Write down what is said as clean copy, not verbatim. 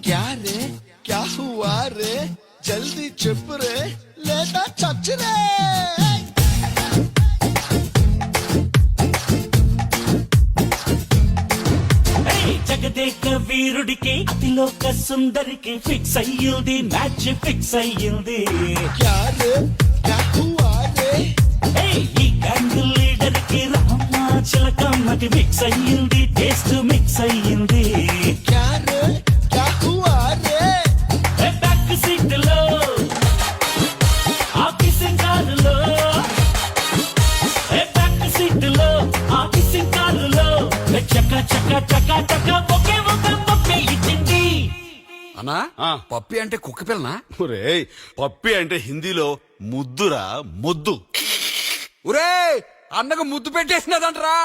క్యా రే క్యా హువా రే జల్దీ చెప్పు రే లేదా చచ్చురే. జగదేక వీరుడికి అతిలోక సుందరికి ఫిక్స్ అయ్యింది, మ్యాచ్ ఫిక్స్ అయ్యింది. క్యా రే క్యా హువా రే ఈ గ్యాంగ్ లీడర్ కి రామ్మ చిలకమ్మకి మిక్స్ అయ్యింది, టేస్ట్ మిక్స్ అయ్యింది. క్యా రే క్యా హువా రే బ్యాక్ సీట్ లో ఆఫీసింగ్ కారులో, బ్యాక్ సీట్ లో ఆఫీసింగ్ కారులో చక్క చక్క చక్క చక్క ఒకే ఒక పప్పే ఇచ్చింది. అన్నా పప్పి అంటే కుక్క పిల్లనా? ఒరేయ్ పప్పి అంటే హిందీలో ముద్దురా, ముద్దు. ఒరే అన్నకు ముద్దు పెట్టేసినదంట్రా.